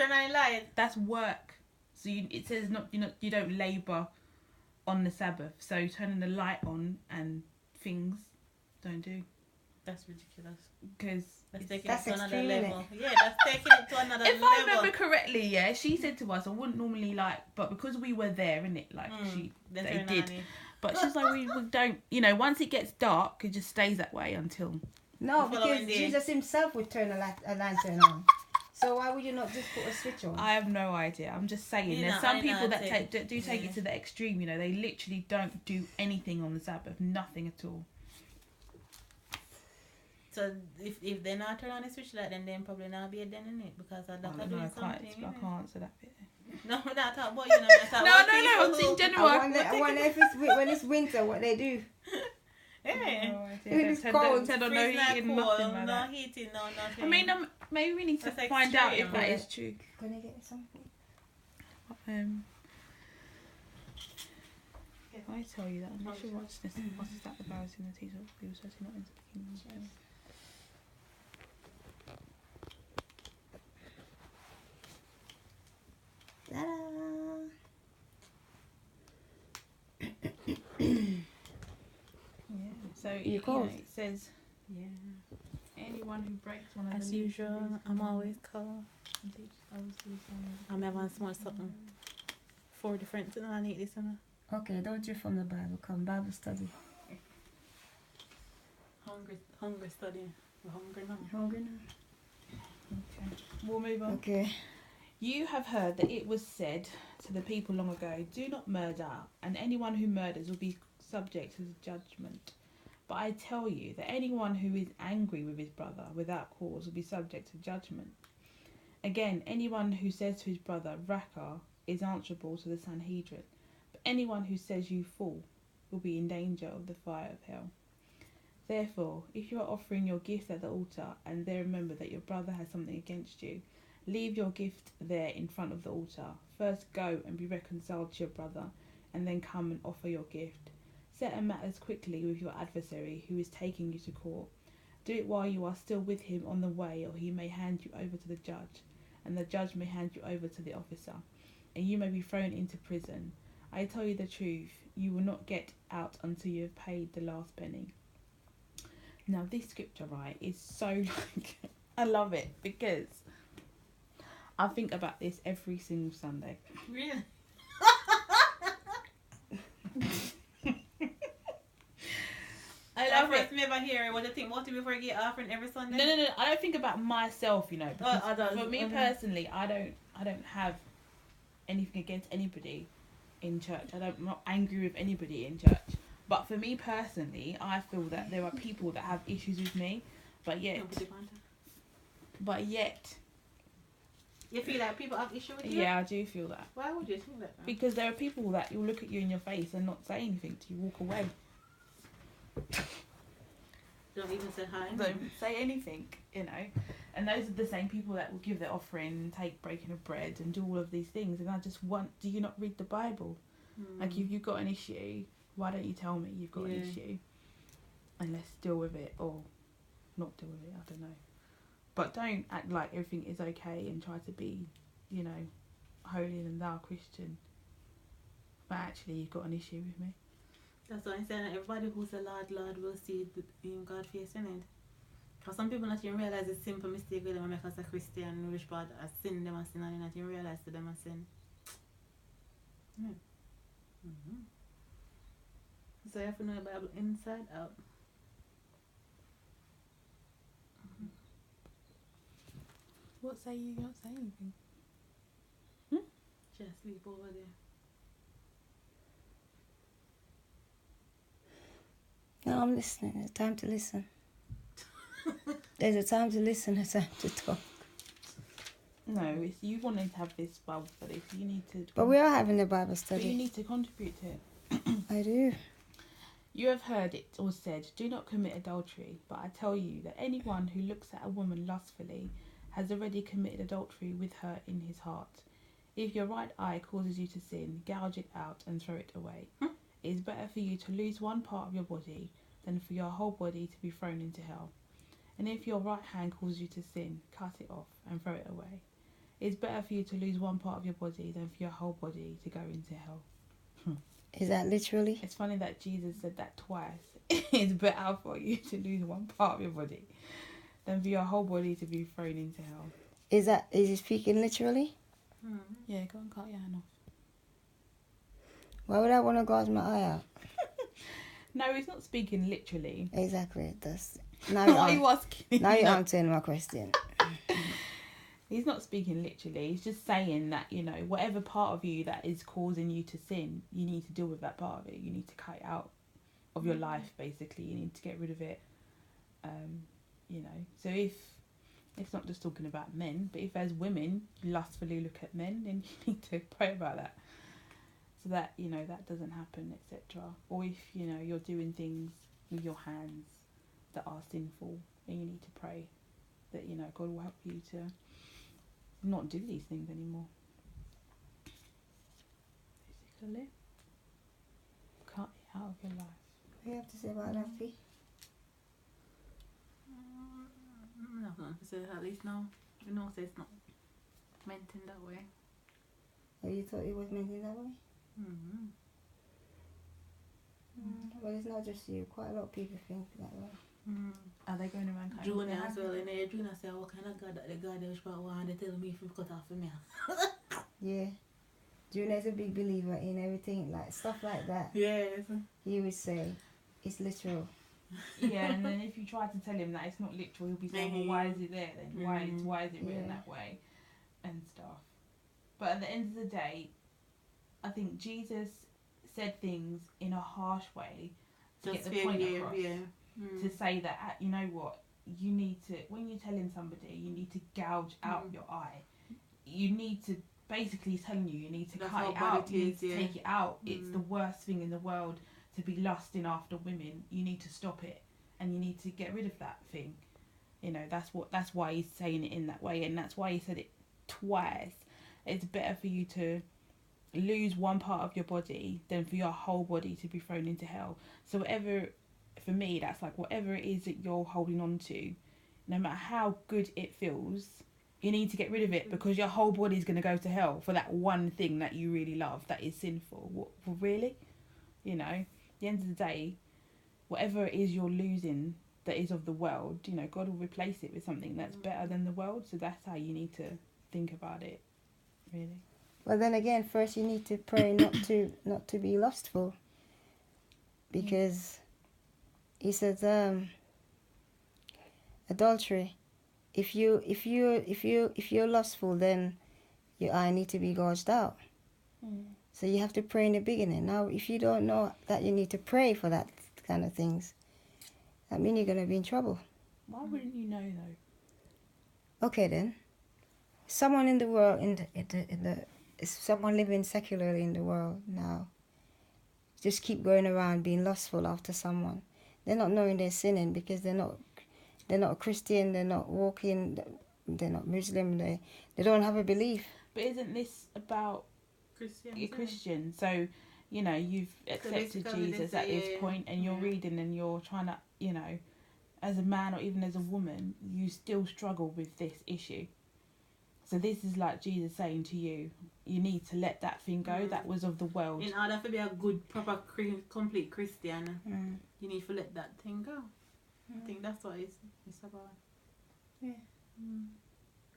turn on the light. That's work. So it says you don't labour on the Sabbath. So turning the light on and things don't do. That's ridiculous. Because that's taking it to another extreme, level. Yeah, that's taking it to another level. If I remember correctly, yeah, she said to us, I wouldn't normally but because we were there, innit, they did. But she's like, we don't, once it gets dark, it just stays that way until. No, because Jesus himself would turn a lantern on. So why would you not just put a switch on? I have no idea. I'm just saying. There's some people that do take it to the extreme. They literally don't do anything on the Sabbath, nothing at all. So if they're not turn on the switch light, then they're probably not be a den in it because of that. I can't answer that bit. No, we're not talking about No. I'm saying general. I wonder if when it's winter, what they do. Yeah. It's cold. No heating, no nothing. I mean, maybe we need to find out if that is true. Can I get something? If I tell you that, I'm not sure what's that the Pharisees and the teachers of people certainly not into the kingdom of heaven. So it says, anyone who breaks one of as the usual, I'm always calm. I'm having small something. 4 different things I need this one. Okay, don't drift from the Bible. Come Bible study. Hungry studying. We're hungry now. Hungry now. Okay. We'll move on. Okay. You have heard that it was said to the people long ago, do not murder, and anyone who murders will be subject to judgment. But I tell you that anyone who is angry with his brother without cause will be subject to judgment. Again, anyone who says to his brother, Raka, is answerable to the Sanhedrin. But anyone who says you fool will be in danger of the fire of hell. Therefore, if you are offering your gift at the altar and there remember that your brother has something against you, leave your gift there in front of the altar. First go and be reconciled to your brother, and then come and offer your gift. Settle matters quickly with your adversary who is taking you to court. Do it while you are still with him on the way, or he may hand you over to the judge, and the judge may hand you over to the officer, and you may be thrown into prison. I tell you the truth, you will not get out until you have paid the last penny. Now this scripture, right, is so I love it because I think about this every single Sunday. Really? I love it. Never hear it. What do you think? What do we forget offering every Sunday? No. I don't think about myself, because for me personally, I don't have anything against anybody in church. I'm not angry with anybody in church. But for me personally, I feel that there are people that have issues with me, but yet. You feel like people have issues with you? Yeah, I do feel that. Why would you think that? Because there are people that will look at you in your face and not say anything to you, walk away. Don't even say hi. Don't say anything, And those are the same people that will give their offering, take breaking of bread, and do all of these things. And I just do you not read the Bible? Like, if you've got an issue, why don't you tell me you've got an issue? And let's deal with it, or not deal with it, I don't know. But don't act like everything is okay and try to be, holier than thou Christian. But actually, you've got an issue with me. That's why I'm saying that everybody who's a Lord will see in God's face, innit? Because some people not even realize it's simple mistake with them make us a Christian, which part a sin them a sin, and they not even realize that them a sin. Yeah. Mm-hmm. So you have to know the Bible inside out. Mm-hmm. What say you? You don't say anything. Just sleep over there. No, I'm listening. There's time to listen. There's a time to listen, a time to talk. No, it's you wanted to have this Bible study, so you need to. But we are having a Bible study. But you need to contribute to it. I do. You have heard it or said, do not commit adultery. But I tell you that anyone who looks at a woman lustfully has already committed adultery with her in his heart. If your right eye causes you to sin, gouge it out and throw it away. It is better for you to lose one part of your body than for your whole body to be thrown into hell. And if your right hand causes you to sin, cut it off and throw it away. It's better for you to lose one part of your body than for your whole body to go into hell. Is that literally? It's funny that Jesus said that twice. It's better for you to lose one part of your body than for your whole body to be thrown into hell. Is he speaking literally? Yeah, go and cut your hand off. Why would I want to gouge my eye out? No, he's not speaking literally. Exactly. That's Why are you asking? now you're answering my question. He's not speaking literally. He's just saying that, you know, whatever part of you that is causing you to sin, you need to deal with that part of it. You need to cut it out of your life, basically. You need to get rid of it. You know, so if it's not just talking about men, but if as women lustfully look at men, then you need to pray about that. So that, you know, that doesn't happen, etc. Or if, you know, you're doing things with your hands that are sinful, then you need to pray that, you know, God will help you to not do these things anymore. Basically, cut it out of your life. What do you have to say about that, Fee? Nothing to say, at least now. You know, so it's not meant in that way. Oh, you thought it was meant in that way? Mm-hmm. Well, it's not just you. Quite a lot of people think that way. Are they going around cutting off Junior their as hands? well, and Junior said, what kind of God that the God is about one, they tell me if you cut off for me. Yeah. Junior's a big believer in everything, like stuff like that. Yes. He would say, it's literal. Yeah, and then if you try to tell him that it's not literal, he'll be saying, well, why is it there then? Why is it written Yeah. that way? And stuff. But at the end of the day, I think Jesus said things in a harsh way to get the point across. To say that, you know what, you need to, when you're telling somebody, you need to gouge out your eye. You need to, basically he's telling you need to cut it out, you need to take it out. It's the worst thing in the world to be lusting after women. You need to stop it, and you need to get rid of that thing. You know, that's why he's saying it in that way, and that's why he said it twice. It's better for you to lose one part of your body than for your whole body to be thrown into hell. So whatever, for me, that's like whatever it is that you're holding on to, no matter how good it feels, you need to get rid of it, because your whole body's going to go to hell for that one thing that you really love that is sinful. What, really? You know, at the end of the day, whatever it is you're losing that is of the world, you know, God will replace it with something that's better than the world. So that's how you need to think about it, really. Well, then again, first you need to pray not to be lustful, because he says adultery. If you're lustful, then your eye need to be gouged out. So you have to pray in the beginning. Now, if you don't know that you need to pray for that kind of things, that means you're gonna be in trouble. Why wouldn't you know though? Okay then. Someone in the world, someone living secularly in the world now, just keep going around being lustful after someone. They're not knowing they're sinning, because they're not a Christian, they're not walking, they're not Muslim, they don't have a belief. But isn't this about a Christian? So, you know, you've accepted Jesus at this point, and you're reading and you're trying to, you know, as a man or even as a woman, you still struggle with this issue. So this is like Jesus saying to you, you need to let that thing go. That was of the world. In order to be a good, proper, complete Christian, you need to let that thing go. I think that's what it's about. Yeah.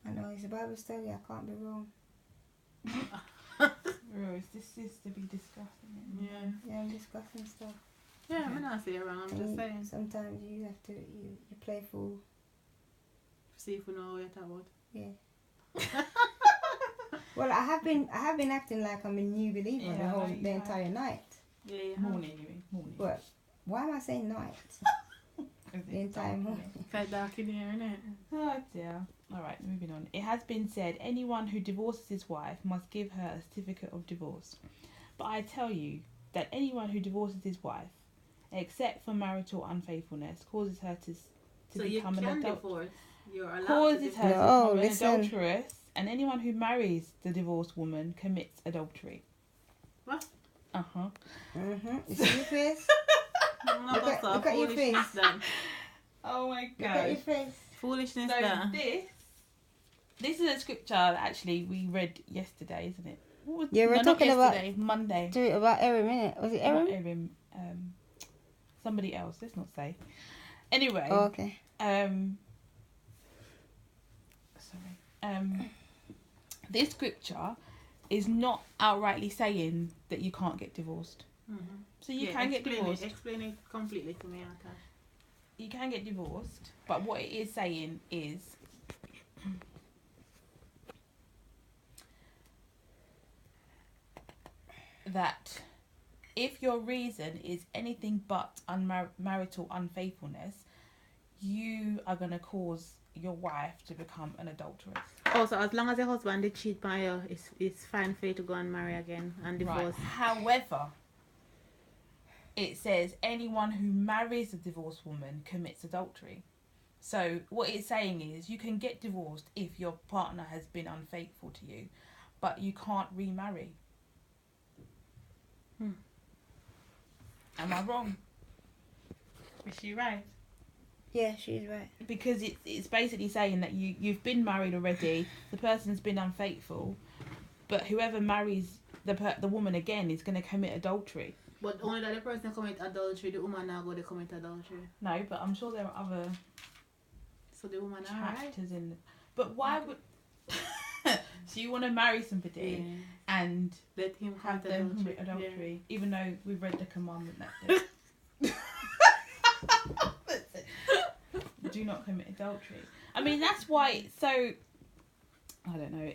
I know, it's a Bible study, I can't be wrong. Rose, this is to be discussing it. Yeah, I'm discussing stuff. Yeah, I'm not saying wrong, I'm just saying. Sometimes you have to, you play fool. See if we know what you're talking about. Yeah. Well, I have been acting like I'm a new believer the entire night. Yeah, Morning, you mean? Morning. But why am I saying night? The entire morning. It's quite dark in here, isn't it? Oh dear. Alright, moving on. It has been said, anyone who divorces his wife must give her a certificate of divorce. But I tell you that anyone who divorces his wife, except for marital unfaithfulness, causes her to become an adulteress. Causes her to become an adulteress, and anyone who marries the divorced woman commits adultery. What? Uh-huh. You see your face? Look at your face. Then. Oh my god. Look at your face. Foolishness So then. this This is a scripture that actually we read yesterday, isn't it? What was, Yeah, we're no, talking not about- yesterday, Monday. Do it about Erin, innit? Was it Not Erin? Erin, somebody else. Let's not say. Anyway, Oh, okay. This scripture is not outrightly saying that you can't get divorced. Mm-hmm. So you can get divorced. Explain it completely to me, Akash. You can get divorced, but what it is saying is that if your reason is anything but marital unfaithfulness, you are going to cause your wife to become an adulteress. Also, as long as your husband did cheat by you, it's fine for you to go and marry again and divorce. Right. However, it says anyone who marries a divorced woman commits adultery. So what it's saying is you can get divorced if your partner has been unfaithful to you, but you can't remarry. Am I wrong? Is she right? Yeah, she's right. Because it's basically saying that you've been married already, the person's been unfaithful, but whoever marries the woman again is going to commit adultery. But only that the person commit adultery, the woman now go to commit adultery. No, but I'm sure there are other So the woman are right. chapters in. But why would? So you want to marry somebody and let him have commit them commit adultery, even though we've read the commandment that says, do not commit adultery. I mean, that's why it's so. I don't know.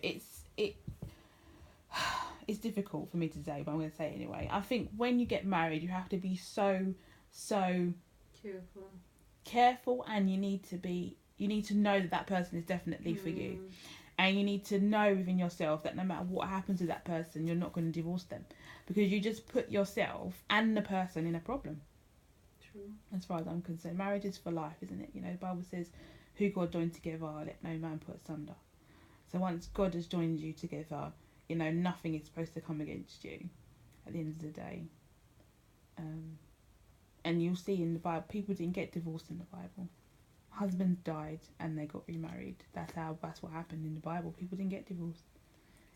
It's difficult for me to say, but I'm going to say it anyway. I think when you get married, you have to be so careful, and you need to know that person is definitely for you. And you need to know within yourself that no matter what happens to that person, you're not going to divorce them. Because you just put yourself and the person in a problem. True. As far as I'm concerned. Marriage is for life, isn't it? You know, the Bible says, who God joined together, let no man put asunder. So once God has joined you together, you know, nothing is supposed to come against you at the end of the day. And you'll see in the Bible, people didn't get divorced in the Bible. Husbands died and they got remarried. That's what happened in the Bible. People didn't get divorced.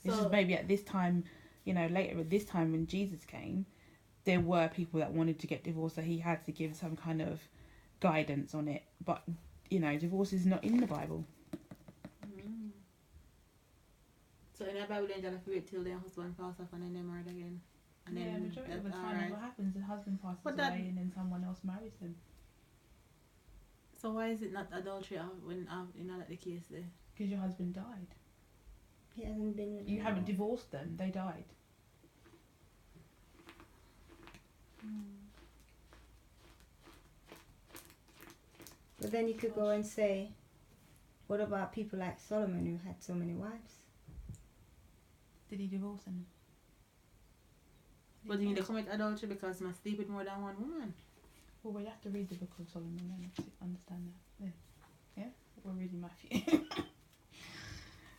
It's just maybe at this time, you know, later at this time when Jesus came, there were people that wanted to get divorced, so he had to give some kind of guidance on it. But, you know, divorce is not in the Bible. So in the Bible, then you have to wait till their husband passes off and then they're married again. And Yeah, then majority of the time what happens, the husband passes away and then someone else marries them. So why is it not adultery when not the case there? Because your husband died. He hasn't been with You haven't divorced them, they died. But then you could go and say, what about people like Solomon who had so many wives? Did he divorce them? But you need to commit adultery because he must sleep with more than one woman. Well, we'd have to read the book of Solomon then to understand that. Yeah? We're reading Matthew.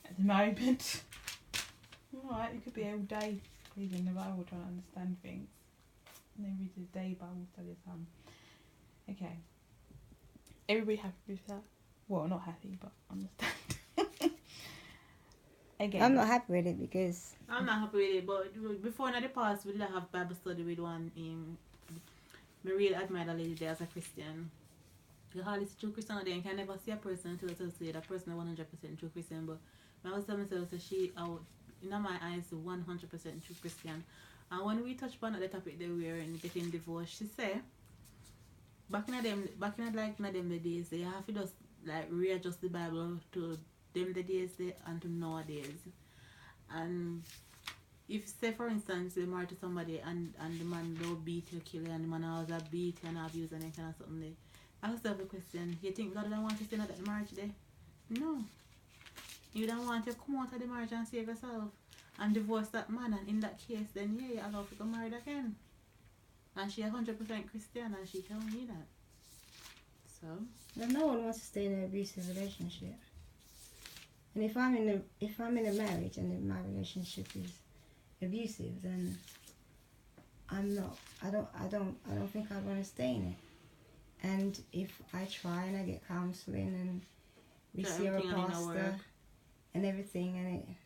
At the moment. Alright, you could be all day reading the Bible trying to understand things. And then read the day Bible study time. Okay. Everybody happy with that? Well, not happy, but understand. Again. I'm not happy with it because... I'm not happy with it, but before in the past, we did have Bible study with one I really admire that lady there as a Christian. You hardly see true Christian there, you can never see a person until you say that person is 100% true Christian, but I was telling myself that she, in my eyes, 100% true Christian. And when we touched upon the topic that we were in getting divorced, she said, back in the days, they have to just like readjust the Bible to them the days and to nowadays. And if, say for instance, you're married to somebody and the man don't beat you, kill you, and the man always beat you and abuse and kind of something there, ask yourself the question, you think God don't want you to stay in that marriage there? No. You don't want to come out of the marriage and save yourself and divorce that man, and in that case, then yeah, you allow to get married again. And she's 100% Christian and she telling me that. So? Well, no one wants to stay in an abusive relationship. And if I'm in a marriage and if my relationship is abusive, then I don't think I want to stay in it. And if I try and I get counselling and we see our pastor and everything, and